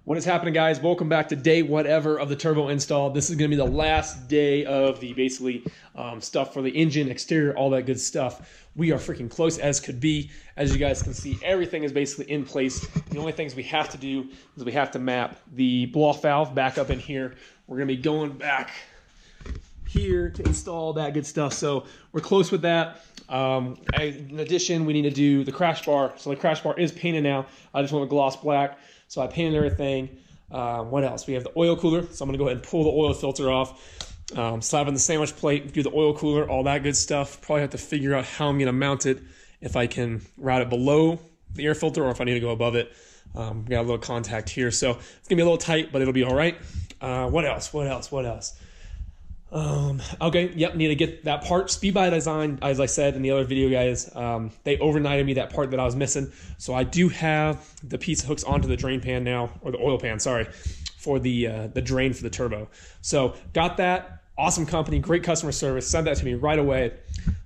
What is happening, guys? Welcome back to day whatever of the turbo install. This is going to be the last day of the basically stuff for the engine, exterior, all that good stuff. We are freaking close as could be. As you guys can see, everything is basically in place. The only things we have to do is we have to map the blow-off valve back up in here. We're going to be going back here to install that good stuff. So we're close with that. In addition, we need to do the crash bar. So the crash bar is painted now. I just want to gloss black. So I painted everything. What else? We have the oil cooler. So I'm going to go ahead and pull the oil filter off. Slap in the sandwich plate, do the oil cooler, all that good stuff. Probably have to figure out how I'm going to mount it, if I can route it below the air filter or if I need to go above it. We got a little contact here. So it's going to be a little tight, but it'll be all right. What else? Okay, yep, need to get that part. Speed by Design, as I said in the other video, guys, they overnighted me that part that I was missing. So I do have the piece that hooks onto the drain pan now, or the oil pan, sorry, for the drain for the turbo. So got that. Awesome company, great customer service. Sent that to me right away.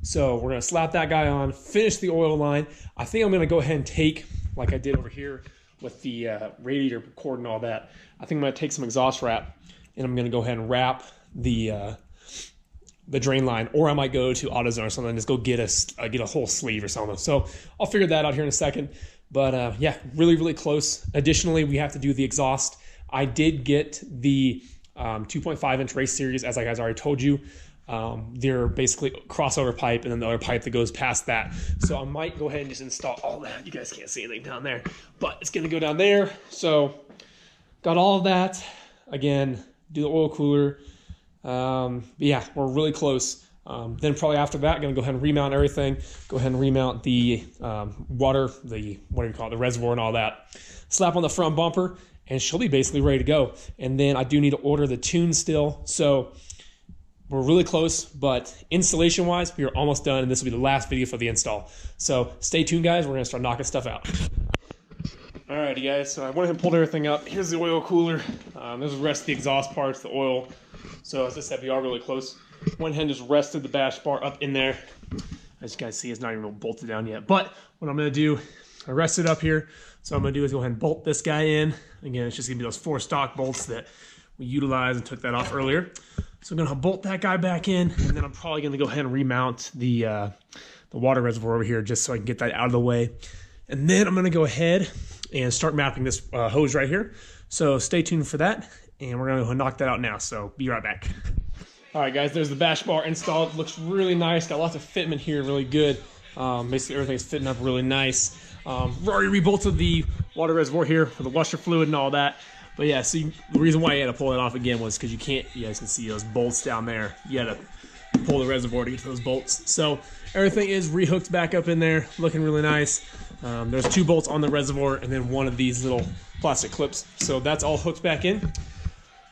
So we're gonna slap that guy on, finish the oil line. I think I'm gonna go ahead and take, like I did over here with the radiator cord and all that, I think I'm gonna take some exhaust wrap and I'm gonna go ahead and wrap the drain line, or I might go to AutoZone or something and just go get a whole sleeve or something. So I'll figure that out here in a second. But yeah, really close. Additionally, we have to do the exhaust. I did get the 2.5-inch race series, as I guys already told you. They're basically crossover pipe and then the other pipe that goes past that. So I might go ahead and just install all that. You guys can't see anything down there, but it's gonna go down there. So got all of that. Again, do the oil cooler. But yeah, we're really close. Then probably after that, gonna go ahead and remount everything. Go ahead and remount the water, the the reservoir and all that. Slap on the front bumper, and she'll be basically ready to go. And then I do need to order the tune still. So we're really close, but installation wise, we are almost done, and this will be the last video for the install. So stay tuned, guys. We're gonna start knocking stuff out. Alrighty, guys. So I went ahead and pulled everything up. Here's the oil cooler. There's the rest of the exhaust parts, the oil. So as I said, we are really close. Went ahead and just rested the bash bar up in there. As you guys see, it's not even bolted down yet. But what I'm gonna do, I rested up here. So what I'm gonna do is go ahead and bolt this guy in. Again, it's just gonna be those 4 stock bolts that we utilized and took that off earlier. So I'm gonna bolt that guy back in, and then I'm probably gonna go ahead and remount the water reservoir over here just so I can get that out of the way. And then I'm gonna go ahead and start mapping this hose right here. So stay tuned for that, and we're gonna knock that out now. So be right back. All right, guys, there's the bash bar installed. Looks really nice. Got lots of fitment here, really good. Basically everything's fitting up really nice. We've already rebolted the water reservoir here for the washer fluid and all that. But yeah, see, the reason why you had to pull it off again was because you can't, you guys can see those bolts down there. You had to pull the reservoir to get to those bolts. So everything is rehooked back up in there, looking really nice. There's 2 bolts on the reservoir and then 1 of these little plastic clips. So that's all hooked back in.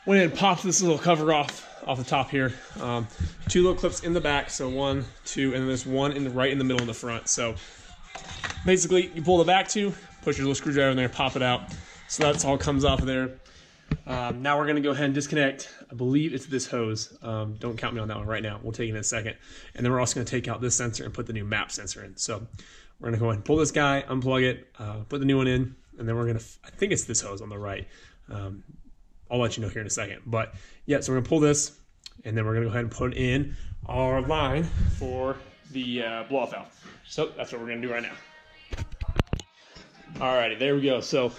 Went ahead and popped this little cover off the top here. 2 little clips in the back, so 1, 2, and then there's 1 in the right in the middle in the front. So basically, you pull the back 2, push your little screwdriver in there, pop it out. So that's all comes off of there. Now we're gonna go ahead and disconnect. I believe it's this hose. Don't count me on that one right now. We'll take it in a second. And then we're also gonna take out this sensor and put the new map sensor in. So we're gonna go ahead and pull this guy, unplug it, put the new one in, and then we're gonna, I think it's this hose on the right. I'll let you know here in a second. But yeah, so we're gonna pull this, and then we're gonna go ahead and put in our line for the blow-off valve. So that's what we're gonna do right now. Alrighty, there we go. So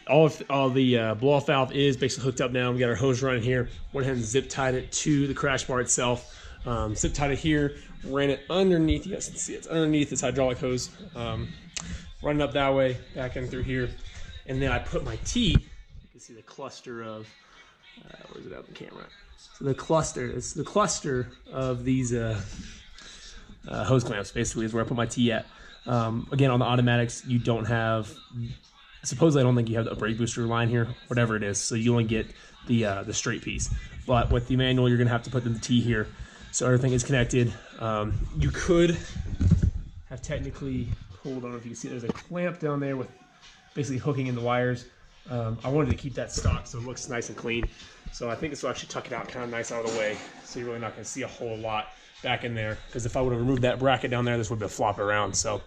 all the blow-off valve is basically hooked up now. We got our hose running here. Went ahead and zip tied it to the crash bar itself. Zip tied it here, ran it underneath. You guys can see it's underneath this hydraulic hose. Running up that way, back in through here. And then I put my T, you can see the cluster of, where's it out in the camera? So the cluster, it's the cluster of these hose clamps basically is where I put my T at. Again, on the automatics, you don't have, supposedly I don't think you have a brake booster line here, whatever it is, so you only get the straight piece. But with the manual, you're gonna have to put the T here, so everything is connected. You could have technically pulled, I don't know if you can see, there's a clamp down there with basically hooking in the wires. I wanted to keep that stock so it looks nice and clean. So I think this will actually tuck it out kind of nice out of the way, so you're really not gonna see a whole lot back in there, because if I would have removed that bracket down there, this would have been flopping around. So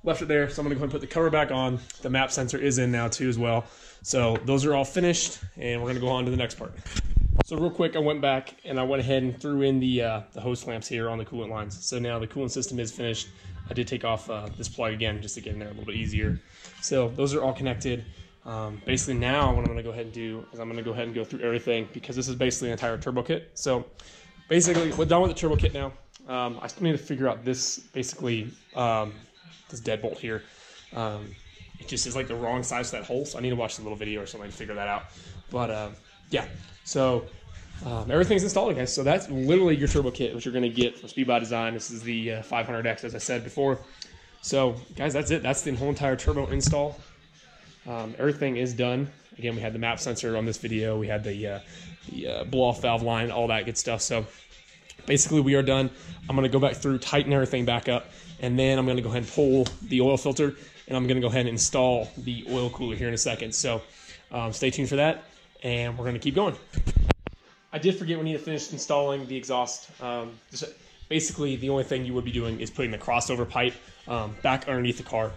left it there. So I'm gonna go ahead and put the cover back on. The map sensor is in now too as well. So those are all finished, and we're gonna go on to the next part. So real quick, I went back and I went ahead and threw in the hose clamps here on the coolant lines. So now the coolant system is finished. I did take off this plug again just to get in there a little bit easier. So those are all connected. Basically now what I'm gonna go ahead and do is I'm gonna go ahead and go through everything, because this is basically an entire turbo kit. So basically we're done with the turbo kit now. I still need to figure out this, basically this deadbolt here. It just is like the wrong size for that hole, so I need to watch a little video or something to figure that out. But yeah, so everything's installed, guys. So that's literally your turbo kit, which you're going to get from Speed by Design. This is the 500X, as I said before. So guys, that's it. That's the whole entire turbo install. Everything is done. Again, we had the map sensor on this video. We had the blow-off valve line, all that good stuff. So basically we are done. I'm going to go back through, tighten everything back up, and then I'm going to go ahead and pull the oil filter, and I'm going to go ahead and install the oil cooler here in a second. So stay tuned for that, and we're going to keep going. I did forget we need to finish installing the exhaust. Basically, the only thing you would be doing is putting the crossover pipe back underneath the car.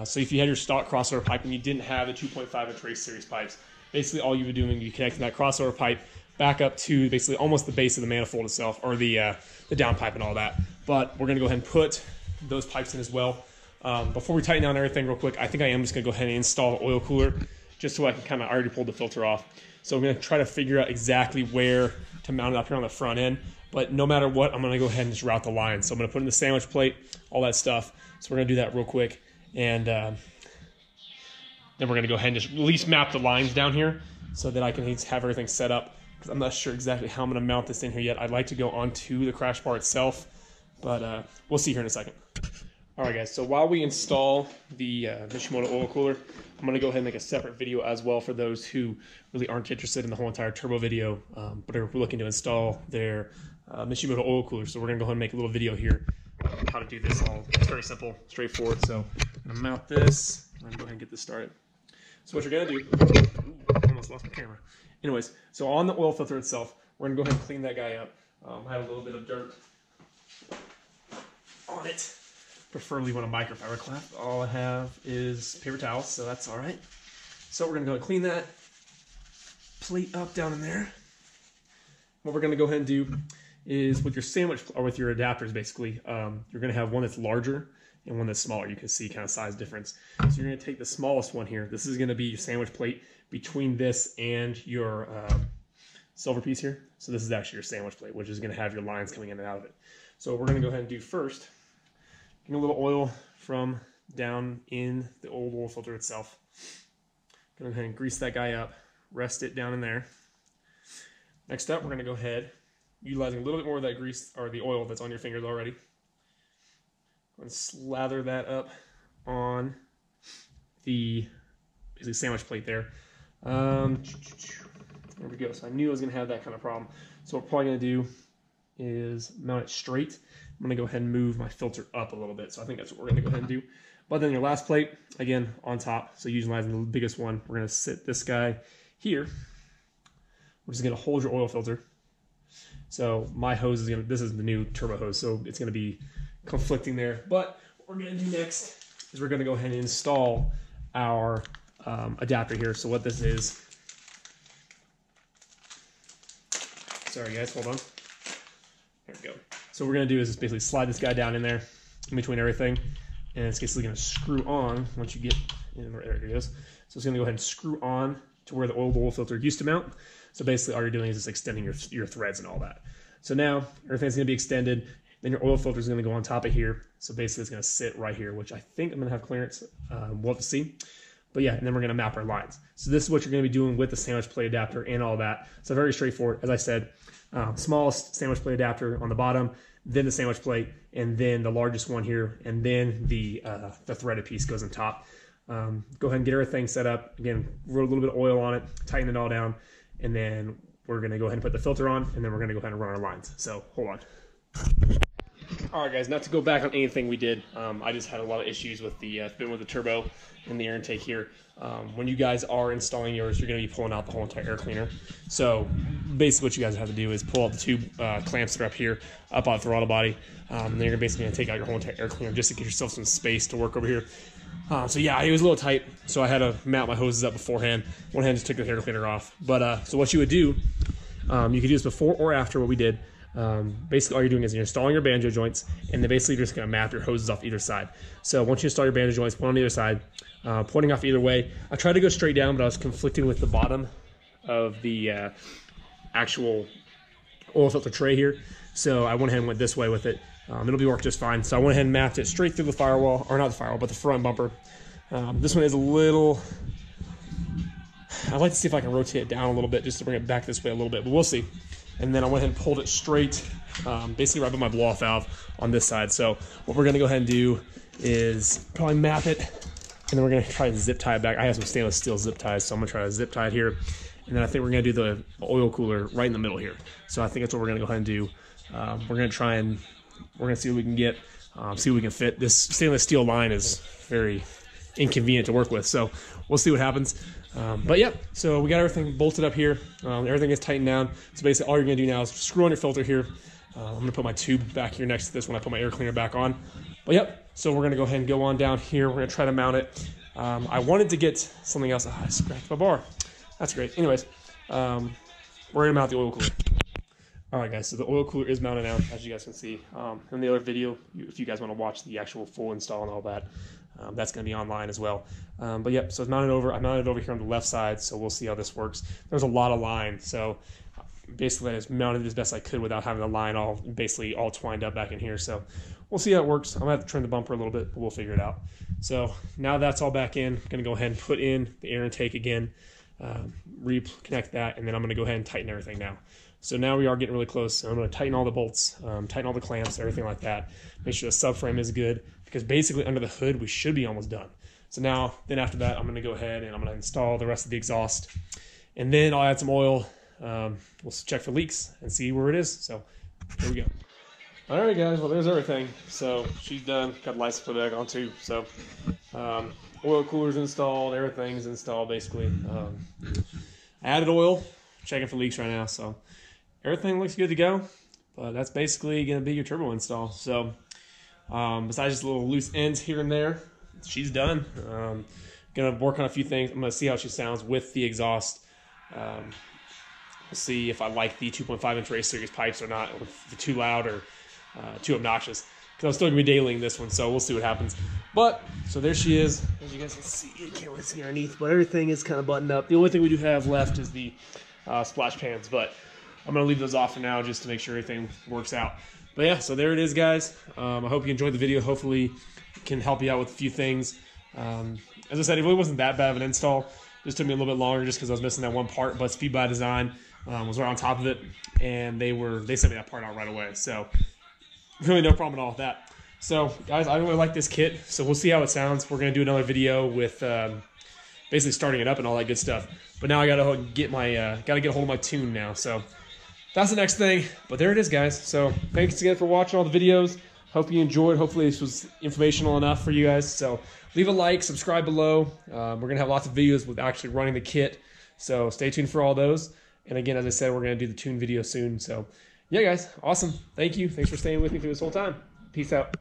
So if you had your stock crossover pipe and you didn't have the 2.5-inch race series pipes, basically all you would be doing, you connect that crossover pipe back up to basically almost the base of the manifold itself, or the down pipe and all that. But we're going to go ahead and put those pipes in as well. Before we tighten down everything real quick, I think I am just going to go ahead and install the oil cooler, just so I can kind of already pull the filter off. So I'm going to try to figure out exactly where to mount it up here on the front end. But no matter what, I'm going to go ahead and just route the line. So I'm going to put in the sandwich plate, all that stuff. So we're going to do that real quick. And then we're going to go ahead and just at least map the lines down here so that I can have everything set up. Because I'm not sure exactly how I'm going to mount this in here yet. I'd like to go onto the crash bar itself, but we'll see here in a second. All right, guys, so while we install the Mishimoto oil cooler, I'm going to go ahead and make a separate video as well for those who really aren't interested in the whole entire turbo video, but are looking to install their Mishimoto oil cooler. So we're going to go ahead and make a little video here how to do this. It's very simple, straightforward. So I'm going to mount this. I'm going to go ahead and get this started. So what you're going to do, almost lost my camera. Anyways, so on the oil filter itself, we're going to go ahead and clean that guy up. I have a little bit of dirt on it. Preferably want a microfiber clamp. All I have is paper towels, so that's all right. So we're going to go and clean that plate up down in there. What we're going to go ahead and do is with your sandwich, or with your adapters basically, you're going to have one that's larger and one that's smaller. You can see kind of size difference. So you're going to take the smallest one here. This is going to be your sandwich plate between this and your silver piece here. So this is actually your sandwich plate, which is going to have your lines coming in and out of it. So what we're going to go ahead and do first, get a little oil from down in the old oil filter itself. Go ahead and grease that guy up, rest it down in there. Next up, we're going to go ahead, utilizing a little bit more of that grease, or the oil that's on your fingers already. Go and slather that up on the basically sandwich plate there. There we go. So I knew I was going to have that kind of problem. So what we're probably going to do is mount it straight. I'm going to go ahead and move my filter up a little bit. So I think that's what we're going to go ahead and do. But then your last plate, again, on top. So utilizing the biggest one, we're going to sit this guy here, which is going to hold your oil filter. So my hose is going to, this is the new turbo hose, so it's going to be conflicting there. But what we're going to do next is we're going to go ahead and install our adapter here. So what this is, sorry guys, hold on. There we go. So what we're going to do is just basically slide this guy down in there, in between everything, and it's basically going to screw on once you get in. There it is. So it's going to go ahead and screw on to where the oil filter used to mount. So basically all you're doing is just extending your threads and all that. So now everything's going to be extended. Then your oil filter is going to go on top of here. So basically it's going to sit right here, which I think I'm going to have clearance. We'll have to see. But yeah, and then we're going to map our lines. So this is what you're going to be doing with the sandwich plate adapter and all that. So very straightforward. As I said, smallest sandwich plate adapter on the bottom, then the sandwich plate, and then the largest one here, and then the threaded piece goes on top. Go ahead and get everything set up. Again, roll a little bit of oil on it, tighten it all down, and then we're going to go ahead and put the filter on, and then we're going to go ahead and run our lines. So hold on. All right, guys, not to go back on anything we did. I just had a lot of issues with the turbo and the air intake here. When you guys are installing yours, you're going to be pulling out the whole entire air cleaner. So basically what you guys have to do is pull out the two clamps that are up here, up on the throttle body. And then you're basically going to take out your whole entire air cleaner just to get yourself some space to work over here. So yeah, it was a little tight, so I had to mount my hoses up beforehand. One hand just took the air cleaner off. But so what you would do, you could do this before or after what we did. Basically all you're doing is you're installing your banjo joints, and then basically you're just going to map your hoses off either side. So once you install your banjo joints, put on either side, pointing off either way. I tried to go straight down, but I was conflicting with the bottom of the actual oil filter tray here. So I went ahead and went this way with it. It'll be work just fine. So I went ahead and mapped it straight through the firewall, or not the firewall, but the front bumper. This one is a little, I'd like to see if I can rotate it down a little bit just to bring it back this way a little bit, but we'll see. And then I went ahead and pulled it straight, basically right by my blow-off valve on this side. So what we're gonna go ahead and do is probably map it, and then we're gonna try to zip tie it back. I have some stainless steel zip ties, so I'm gonna try to zip tie it here. And then I think we're gonna do the oil cooler right in the middle here. So I think that's what we're gonna go ahead and do. We're gonna try and, we're gonna see what we can get, see what we can fit. This stainless steel line is very inconvenient to work with, so we'll see what happens. But yeah, so we got everything bolted up here. Everything is tightened down. So basically all you're gonna do now is screw on your filter here. I'm gonna put my tube back here next to this when I put my air cleaner back on. But yep, so we're gonna go ahead and go on down here. We're gonna try to mount it. I wanted to get something else. I scratched my bar. That's great. Anyways, we're gonna mount the oil cooler. All right, guys, so the oil cooler is mounted now, as you guys can see. In the other video, if you guys want to watch the actual full install and all that, that's going to be online as well. But yep, so it's mounted over. I mounted it over here on the left side, so we'll see how this works. There's a lot of line, so basically I just mounted it as best I could without having the line basically all twined up back in here. So we'll see how it works. I'm going to have to trim the bumper a little bit, but we'll figure it out. So now that's all back in. I'm going to go ahead and put in the air intake again, reconnect that, and then I'm going to go ahead and tighten everything now. So now we are getting really close. So I'm going to tighten all the bolts, tighten all the clamps, everything like that. Make sure the subframe is good, because basically under the hood we should be almost done. So now, then after that, I'm going to go ahead and I'm going to install the rest of the exhaust, and then I'll add some oil. We'll check for leaks and see where it is. So here we go. All right, guys. Well, there's everything. So she's done. Got the license plate back on too. So oil cooler's installed. Everything's installed basically. I added oil. Checking for leaks right now. So everything looks good to go, but that's basically going to be your turbo install. So besides just little loose ends here and there, she's done. Going to work on a few things. I'm going to see how she sounds with the exhaust. We'll see if I like the 2.5-inch race series pipes or not, or if they're too loud or too obnoxious, because I'm still going to be detailing this one, so we'll see what happens. But, so there she is. As you guys can see, you can't really see underneath, but everything is kind of buttoned up. The only thing we do have left is the splash pans, but I'm going to leave those off for now just to make sure everything works out. But yeah, so there it is, guys. I hope you enjoyed the video. Hopefully it can help you out with a few things. As I said, it really wasn't that bad of an install. It just took me a little bit longer just because I was missing that one part, but Speed by Design was right on top of it, and they sent me that part out right away. So really no problem at all with that. So guys, I really like this kit, so we'll see how it sounds. We're going to do another video with basically starting it up and all that good stuff. But now I gotta get a hold of my tune now. So that's the next thing. But there it is, guys. So thanks again for watching all the videos. Hope you enjoyed. Hopefully this was informational enough for you guys. So leave a like, subscribe below. We're gonna have lots of videos with actually running the kit. So stay tuned for all those. And again, as I said, we're gonna do the tune video soon. So yeah, guys, awesome. Thank you. Thanks for staying with me through this whole time. Peace out.